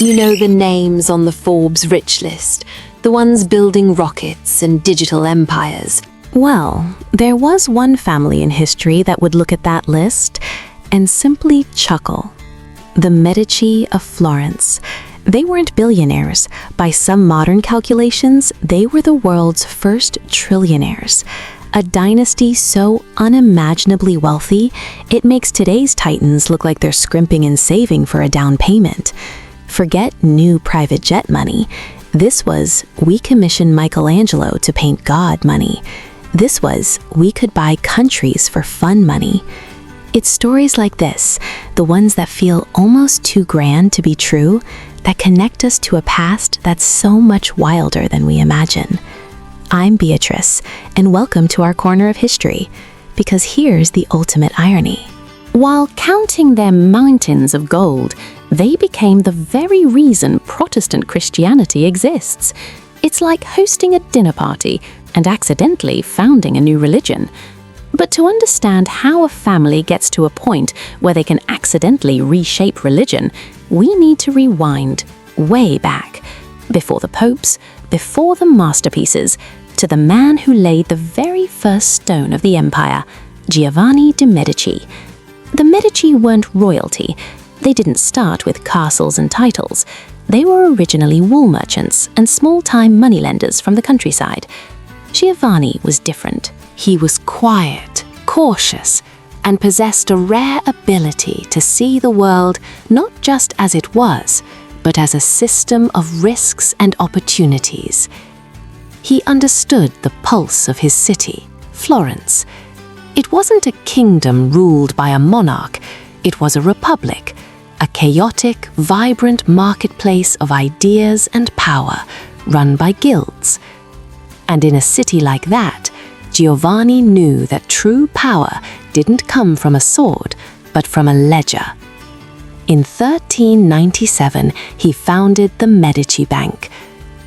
You know, the names on the Forbes rich list, the ones building rockets and digital empires. Well, there was one family in history that would look at that list and simply chuckle. The Medici of Florence. They weren't billionaires. By some modern calculations, they were the world's first trillionaires. A dynasty so unimaginably wealthy, it makes today's titans look like they're scrimping and saving for a down payment. Forget new private jet money. This was, we commissioned Michelangelo to paint God money. This was, we could buy countries for fun money. It's stories like this, the ones that feel almost too grand to be true, that connect us to a past that's so much wilder than we imagine. I'm Beatrice, and welcome to our corner of history, because here's the ultimate irony. While counting their mountains of gold, they became the very reason Protestant Christianity exists. It's like hosting a dinner party and accidentally founding a new religion. But to understand how a family gets to a point where they can accidentally reshape religion, we need to rewind way back, before the popes, before the masterpieces, to the man who laid the very first stone of the empire, Giovanni de' Medici. The Medici weren't royalty. They didn't start with castles and titles. They were originally wool merchants and small-time moneylenders from the countryside. Giovanni was different. He was quiet, cautious, and possessed a rare ability to see the world not just as it was, but as a system of risks and opportunities. He understood the pulse of his city, Florence. It wasn't a kingdom ruled by a monarch, it was a republic, a chaotic, vibrant marketplace of ideas and power, run by guilds. And in a city like that, Giovanni knew that true power didn't come from a sword, but from a ledger. In 1397, he founded the Medici Bank.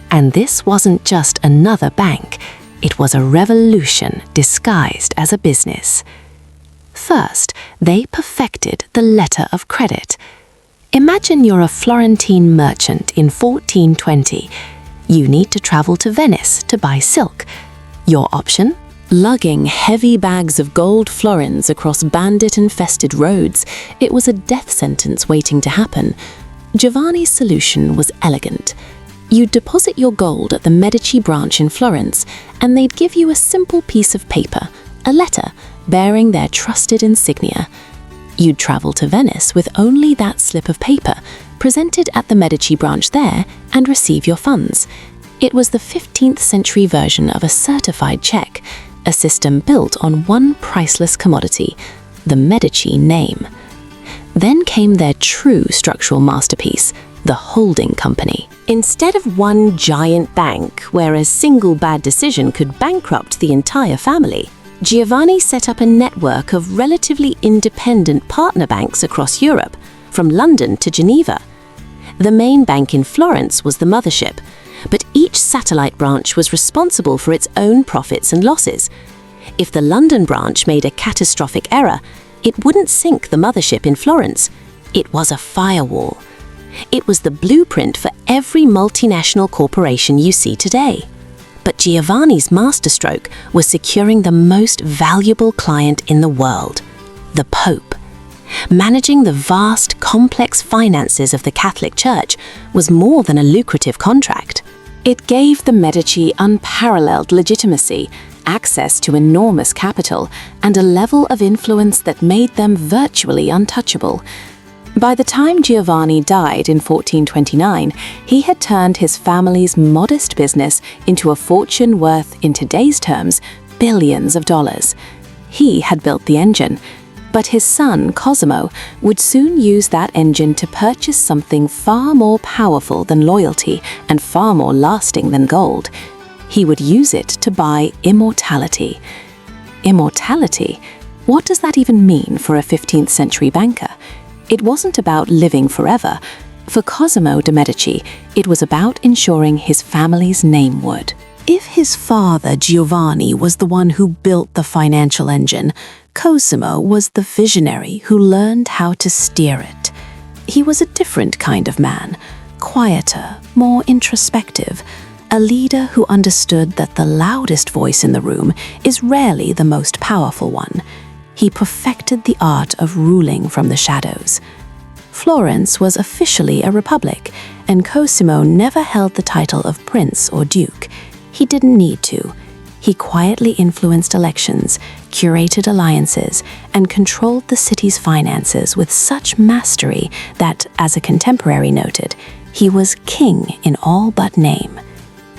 And this wasn't just another bank, it was a revolution disguised as a business. First, they perfected the letter of credit. Imagine you're a Florentine merchant in 1420. You need to travel to Venice to buy silk. Your option? Lugging heavy bags of gold florins across bandit-infested roads. It was a death sentence waiting to happen. Giovanni's solution was elegant. You'd deposit your gold at the Medici branch in Florence, and they'd give you a simple piece of paper, a letter, bearing their trusted insignia. You'd travel to Venice with only that slip of paper, presented at the Medici branch there, and receive your funds. It was the 15th century version of a certified check, a system built on one priceless commodity, the Medici name. Then came their true structural masterpiece, the holding company. Instead of one giant bank where a single bad decision could bankrupt the entire family, Giovanni set up a network of relatively independent partner banks across Europe, from London to Geneva. The main bank in Florence was the mothership, but each satellite branch was responsible for its own profits and losses. If the London branch made a catastrophic error, it wouldn't sink the mothership in Florence. It was a firewall. It was the blueprint for every multinational corporation you see today. But Giovanni's masterstroke was securing the most valuable client in the world, the Pope. Managing the vast, complex finances of the Catholic Church was more than a lucrative contract. It gave the Medici unparalleled legitimacy, access to enormous capital, and a level of influence that made them virtually untouchable. By the time Giovanni died in 1429, he had turned his family's modest business into a fortune worth, in today's terms, billions of dollars. He had built the engine, but his son, Cosimo, would soon use that engine to purchase something far more powerful than loyalty and far more lasting than gold. He would use it to buy immortality. Immortality? What does that even mean for a 15th century banker? It wasn't about living forever. For Cosimo de' Medici, it was about ensuring his family's name would. If his father, Giovanni, was the one who built the financial engine, Cosimo was the visionary who learned how to steer it. He was a different kind of man, quieter, more introspective, a leader who understood that the loudest voice in the room is rarely the most powerful one. He perfected the art of ruling from the shadows. Florence was officially a republic, and Cosimo never held the title of prince or duke. He didn't need to. He quietly influenced elections, curated alliances, and controlled the city's finances with such mastery that, as a contemporary noted, he was king in all but name.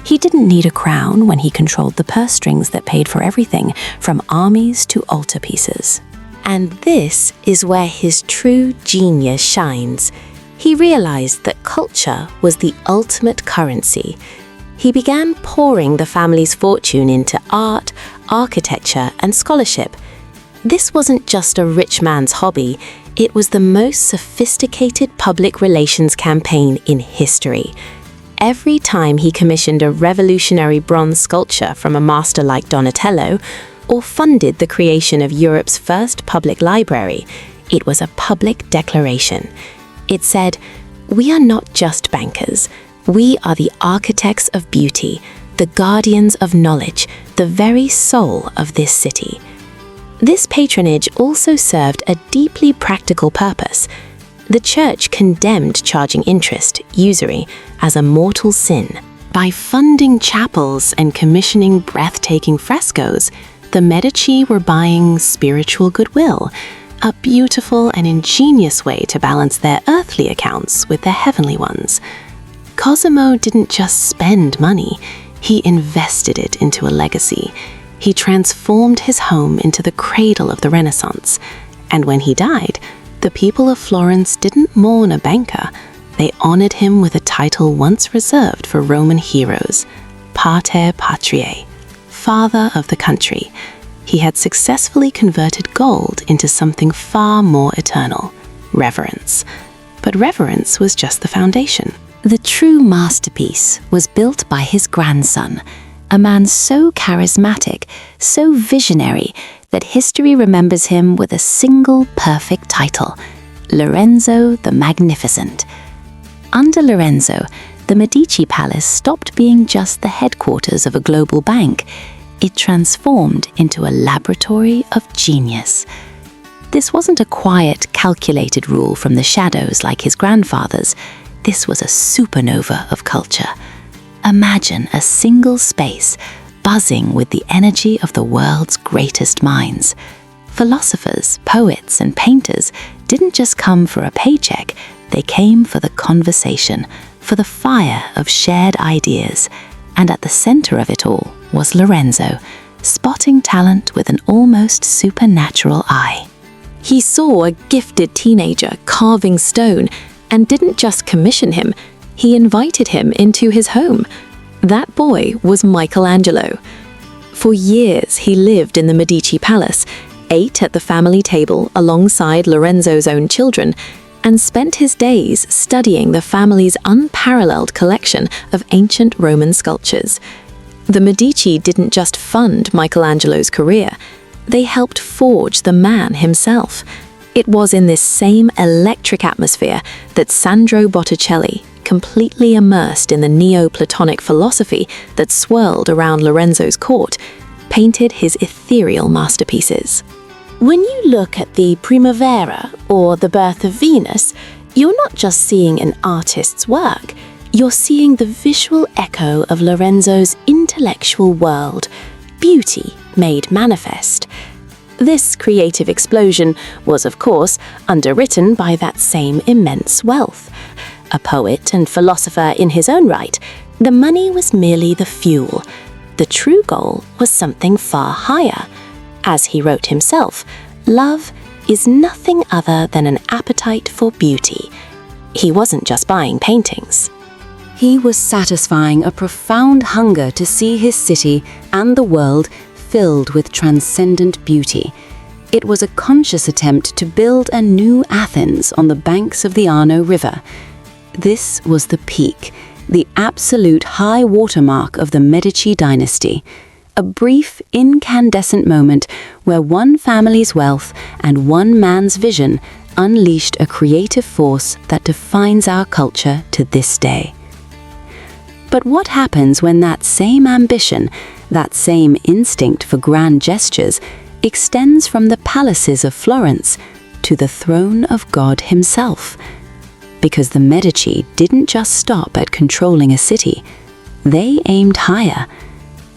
He didn't need a crown when he controlled the purse strings that paid for everything, from armies to altarpieces. And this is where his true genius shines. He realized that culture was the ultimate currency. He began pouring the family's fortune into art, architecture, and scholarship. This wasn't just a rich man's hobby, it was the most sophisticated public relations campaign in history. Every time he commissioned a revolutionary bronze sculpture from a master like Donatello, or funded the creation of Europe's first public library, it was a public declaration. It said, "We are not just bankers. We are the architects of beauty, the guardians of knowledge, the very soul of this city." This patronage also served a deeply practical purpose. The church condemned charging interest, usury, as a mortal sin. By funding chapels and commissioning breathtaking frescoes, the Medici were buying spiritual goodwill, a beautiful and ingenious way to balance their earthly accounts with their heavenly ones. Cosimo didn't just spend money, he invested it into a legacy. He transformed his home into the cradle of the Renaissance. And when he died, the people of Florence didn't mourn a banker. They honored him with a title once reserved for Roman heroes, Pater Patriae, father of the country. He had successfully converted gold into something far more eternal, reverence. But reverence was just the foundation. The true masterpiece was built by his grandson, a man so charismatic, so visionary, that history remembers him with a single perfect title, Lorenzo the Magnificent. Under Lorenzo, the Medici Palace stopped being just the headquarters of a global bank. It transformed into a laboratory of genius. This wasn't a quiet, calculated rule from the shadows like his grandfather's. This was a supernova of culture. Imagine a single space buzzing with the energy of the world's greatest minds. Philosophers, poets, and painters didn't just come for a paycheck, they came for the conversation, for the fire of shared ideas. And at the center of it all was Lorenzo, spotting talent with an almost supernatural eye. He saw a gifted teenager carving stone and didn't just commission him, he invited him into his home. That boy was Michelangelo. For years, he lived in the Medici Palace, ate at the family table alongside Lorenzo's own children, and spent his days studying the family's unparalleled collection of ancient Roman sculptures. The Medici didn't just fund Michelangelo's career, they helped forge the man himself. It was in this same electric atmosphere that Sandro Botticelli, completely immersed in the Neoplatonic philosophy that swirled around Lorenzo's court, painted his ethereal masterpieces. When you look at the Primavera or the Birth of Venus, you're not just seeing an artist's work, you're seeing the visual echo of Lorenzo's intellectual world, beauty made manifest. This creative explosion was, of course, underwritten by that same immense wealth. A poet and philosopher in his own right, the money was merely the fuel. The true goal was something far higher. As he wrote himself, love is nothing other than an appetite for beauty. He wasn't just buying paintings. He was satisfying a profound hunger to see his city and the world filled with transcendent beauty. It was a conscious attempt to build a new Athens on the banks of the Arno River. This was the peak, the absolute high watermark of the Medici dynasty, a brief, incandescent moment where one family's wealth and one man's vision unleashed a creative force that defines our culture to this day. But what happens when that same ambition, that same instinct for grand gestures, extends from the palaces of Florence to the throne of God himself? Because the Medici didn't just stop at controlling a city, they aimed higher.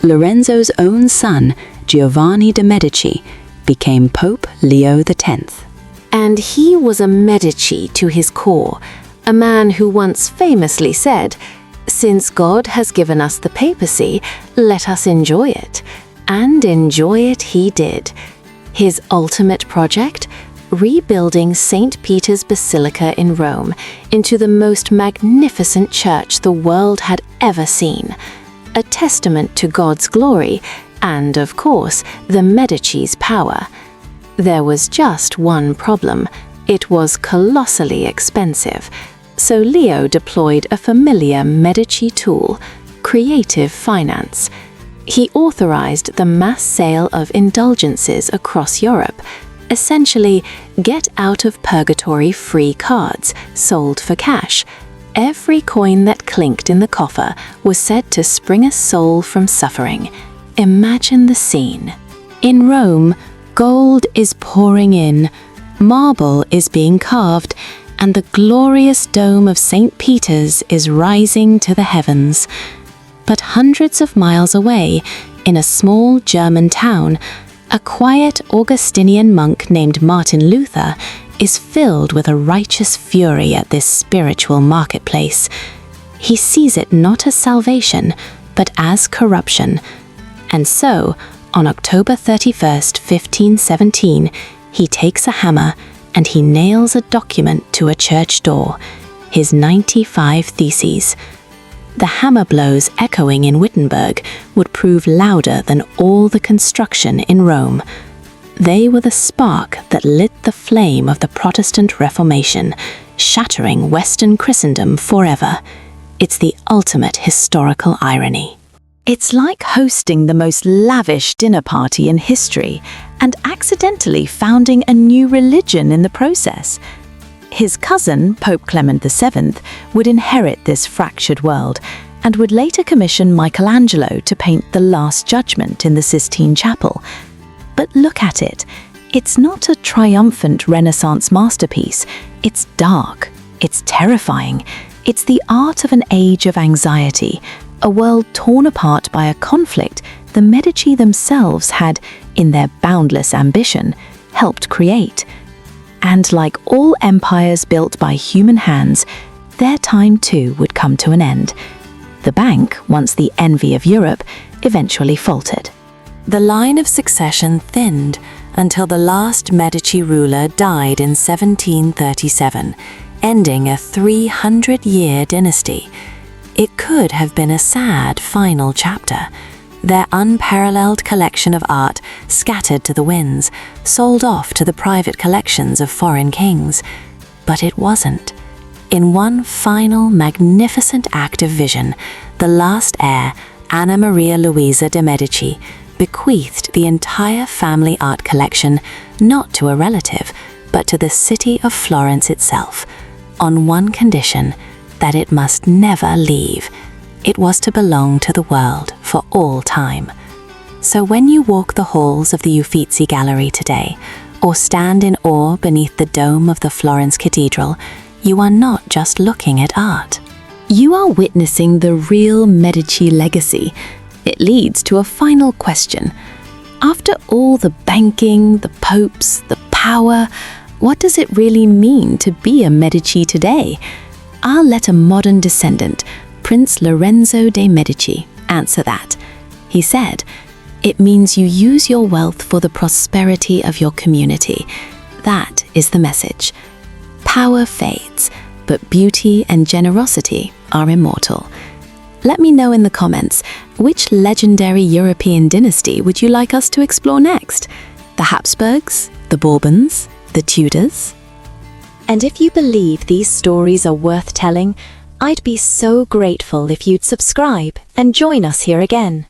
Lorenzo's own son, Giovanni de' Medici, became Pope Leo X. And he was a Medici to his core, a man who once famously said, "Since God has given us the papacy, let us enjoy it." And enjoy it he did. His ultimate project? Rebuilding St. Peter's Basilica in Rome into the most magnificent church the world had ever seen, a testament to God's glory and, of course, the Medici's power. There was just one problem. It was colossally expensive, so Leo deployed a familiar Medici tool, creative finance. He authorized the mass sale of indulgences across Europe, essentially get-out-of-purgatory free cards sold for cash. Every coin that clinked in the coffer was said to spring a soul from suffering. Imagine the scene. In Rome, gold is pouring in, marble is being carved, and the glorious dome of St. Peter's is rising to the heavens. But hundreds of miles away, in a small German town, a quiet Augustinian monk named Martin Luther is filled with a righteous fury at this spiritual marketplace. He sees it not as salvation, but as corruption. And so, on October 31st, 1517, he takes a hammer and he nails a document to a church door, his 95 Theses. The hammer blows echoing in Wittenberg would prove louder than all the construction in Rome. They were the spark that lit the flame of the Protestant Reformation, shattering Western Christendom forever. It's the ultimate historical irony. It's like hosting the most lavish dinner party in history and accidentally founding a new religion in the process. His cousin, Pope Clement VII, would inherit this fractured world and would later commission Michelangelo to paint the Last Judgment in the Sistine Chapel. But look at it. It's not a triumphant Renaissance masterpiece. It's dark. It's terrifying. It's the art of an age of anxiety, a world torn apart by a conflict the Medici themselves had, in their boundless ambition, helped create. And like all empires built by human hands, their time too would come to an end. The bank, once the envy of Europe, eventually faltered. The line of succession thinned until the last Medici ruler died in 1737, ending a 300-year dynasty. It could have been a sad final chapter. Their unparalleled collection of art scattered to the winds, sold off to the private collections of foreign kings. But it wasn't. In one final magnificent act of vision, the last heir, Anna Maria Luisa de' Medici, bequeathed the entire family art collection not to a relative, but to the city of Florence itself, on one condition, that it must never leave. It was to belong to the world for all time. So when you walk the halls of the Uffizi Gallery today, or stand in awe beneath the dome of the Florence Cathedral, you are not just looking at art. You are witnessing the real Medici legacy. It leads to a final question. After all the banking, the popes, the power, what does it really mean to be a Medici today? I'll let a modern descendant, Prince Lorenzo de' Medici, answer that. He said, "It means you use your wealth for the prosperity of your community. That is the message. Power fades, but beauty and generosity are immortal." Let me know in the comments, which legendary European dynasty would you like us to explore next? The Habsburgs? The Bourbons? The Tudors? And if you believe these stories are worth telling, I'd be so grateful if you'd subscribe and join us here again.